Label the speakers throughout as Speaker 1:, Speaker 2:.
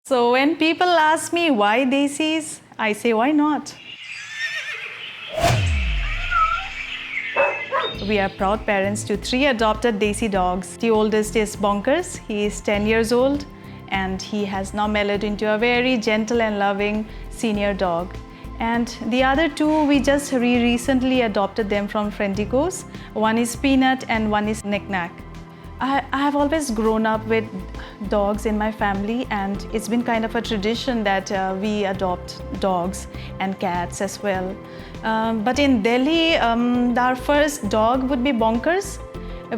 Speaker 1: So when people ask me why Desis, I say why not? We are proud parents to 3 adopted Desi dogs. The oldest is Bonkers. He is 10 years old and he has now mellowed into a very gentle and loving senior dog. And the other 2, we just recently adopted them from Friendicos. One is Peanut and one is Knick-Knack. I have always grown up with dogs in my family, and it's been kind of a tradition that we adopt dogs and cats as well. But in Delhi, our first dog would be Bonkers.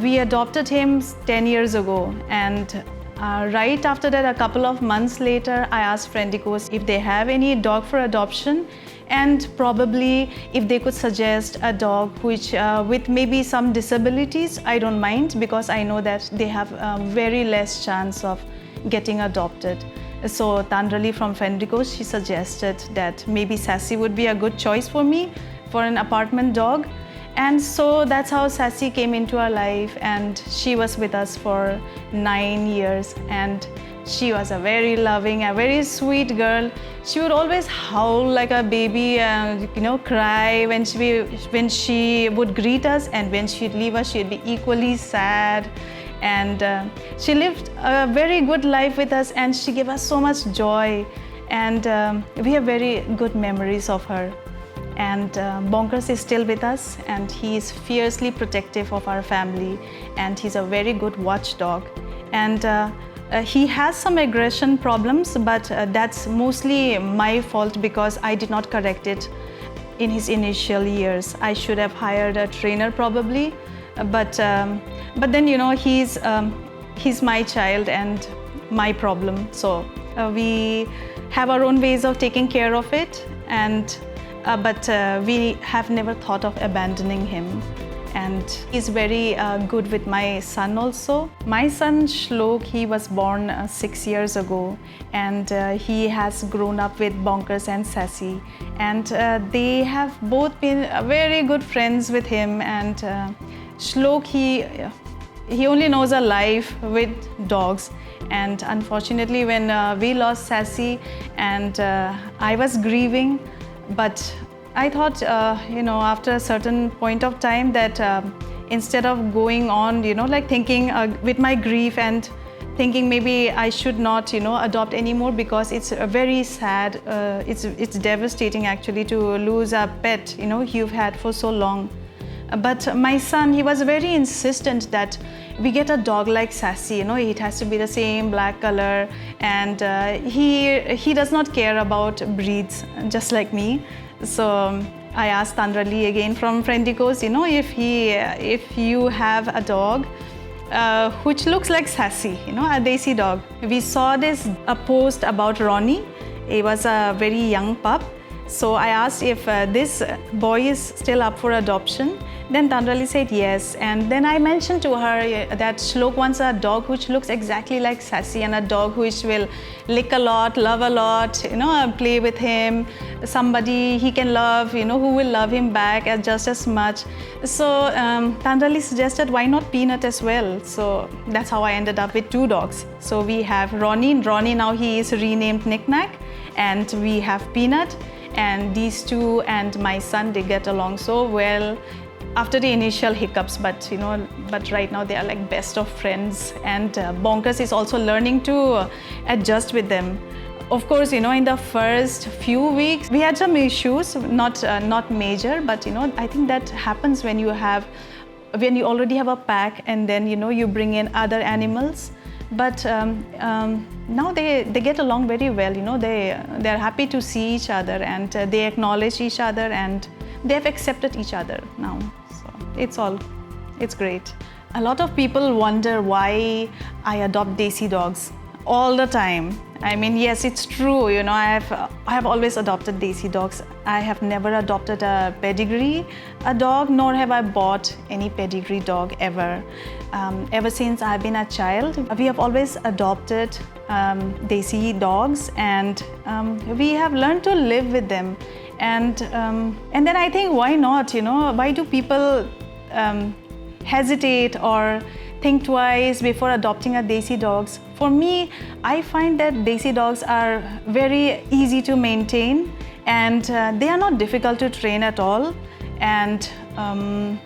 Speaker 1: We adopted him 10 years ago, and right after that, a couple of months later, I asked Friendicos if they have any dog for adoption, and probably if they could suggest a dog which with maybe some disabilities. I don't mind, because I know that they have very less chance of getting adopted. So Tandrali from Friendicos, she suggested that maybe Sassy would be a good choice for me for an apartment dog. And so that's how Sassy came into our life, and she was with us for 9 years, and she was a very loving, a very sweet girl. She would always howl like a baby and cry when she would greet us, and when she'd leave us, she'd be equally sad. And she lived a very good life with us, and she gave us so much joy, and we have very good memories of her. And Bonkers is still with us, and he is fiercely protective of our family, and he's a very good watchdog. And he has some aggression problems, but that's mostly my fault because I did not correct it in his initial years. I should have hired a trainer probably, but then he's my child and my problem. So we have our own ways of taking care of it, and but we have never thought of abandoning him. And he's very good with my son also. My son Shlok, he was born 6 years ago, and he has grown up with Bonkers and Sassy, and they have both been very good friends with him. And Shlok, he only knows a life with dogs. And unfortunately, when we lost Sassy, and I was grieving, but I thought, after a certain point of time that instead of going on, thinking with my grief and thinking maybe I should not, adopt anymore, because it's very sad. It's devastating actually to lose a pet, you've had for so long. But my son, he was very insistent that we get a dog like Sassy. It has to be the same black color, and he does not care about breeds, just like me. So I asked Tandrali again from Friendicos, if you have a dog which looks like Sassy, a Desi dog. We saw a post about Ronnie. He was a very young pup. So I asked if this boy is still up for adoption. Then Tandrali said yes. And then I mentioned to her that Shlok wants a dog which looks exactly like Sassy, and a dog which will lick a lot, love a lot, play with him, somebody he can love, who will love him back just as much. So Tandrali suggested why not Peanut as well. So that's how I ended up with 2 dogs. So we have Ronnie. Ronnie now he is renamed Knick-Knack, and we have Peanut. And these 2 and my son, they get along so well after the initial hiccups, but right now they are like best of friends. And Bonkers is also learning to adjust with them. Of course, in the first few weeks we had some issues, not major, but I think that happens when you already have a pack, and then you bring in other animals. But now they get along very well. They're happy to see each other, and they acknowledge each other, and they have accepted each other now. So it's great. A lot of people wonder why I adopt Desi dogs all the time. I mean, yes, it's true. I have always adopted Desi dogs. I have never adopted a pedigree dog, nor have I bought any pedigree dog ever. Ever since I've been a child, we have always adopted Desi dogs, and we have learned to live with them. And then I think, why not? Why do people hesitate or think twice before adopting a Desi dogs. For me, I find that Desi dogs are very easy to maintain, and they are not difficult to train at all, and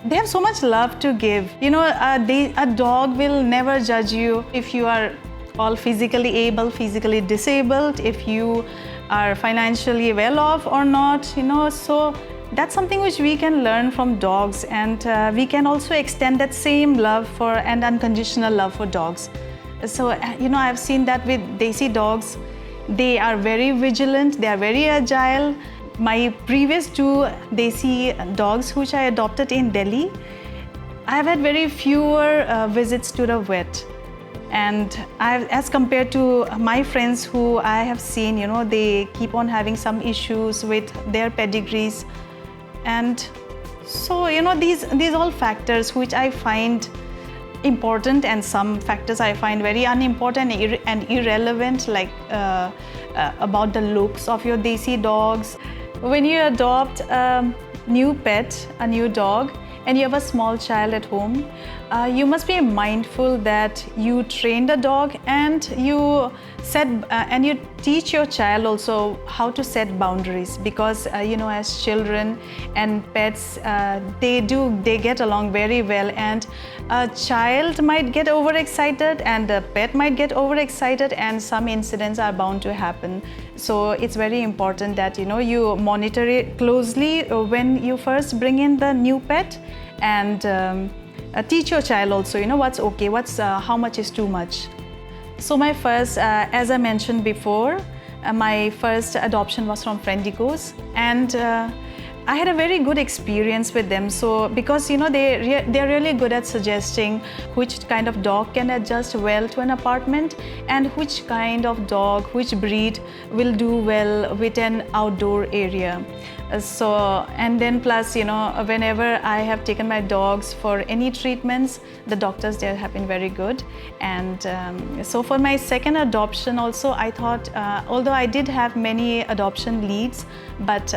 Speaker 1: they have so much love to give. You know, a dog will never judge you if you are all physically able, physically disabled, if you are financially well off or not, you know. So that's something which we can learn from dogs, and we can also extend that same love for and unconditional love for dogs. So, you know, I've seen that with Desi dogs, they are very vigilant, they are very agile. My previous 2 Desi dogs, which I adopted in Delhi, I've had very fewer visits to the vet. And as compared to my friends who I have seen, you know, they keep on having some issues with their pedigrees. And so, you know, these all factors which I find important, and some factors I find very unimportant and irrelevant, like about the looks of your Desi dogs. When you adopt a new pet, a new dog, and you have a small child at home, you must be mindful that you train the dog, and you teach your child also how to set boundaries, because you know, as children and pets, they get along very well, and a child might get overexcited and the pet might get overexcited, and some incidents are bound to happen. So it's very important that, you know, you monitor it closely when you first bring in the new pet, and teach your child also, you know, what's okay, how much is too much. So my first, as I mentioned before, my first adoption was from Friendicos, and I had a very good experience with them. So because, you know, they're really good at suggesting which kind of dog can adjust well to an apartment, and which kind of dog, which breed will do well with an outdoor area. So, and then plus, you know, whenever I have taken my dogs for any treatments, the doctors there have been very good. And so for my second adoption also, I thought, although I did have many adoption leads, but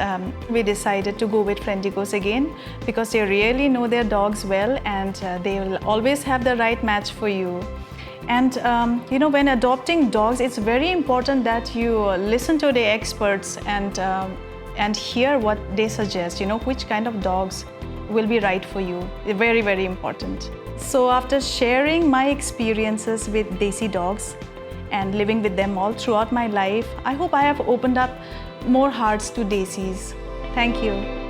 Speaker 1: we decided to go with Friendicos again, because they really know their dogs well, and they will always have the right match for you. And you know, when adopting dogs, it's very important that you listen to the experts and hear what they suggest, you know, which kind of dogs will be right for you. Very, very important. So after sharing my experiences with Desi dogs and living with them all throughout my life, I hope I have opened up more hearts to Desis. Thank you.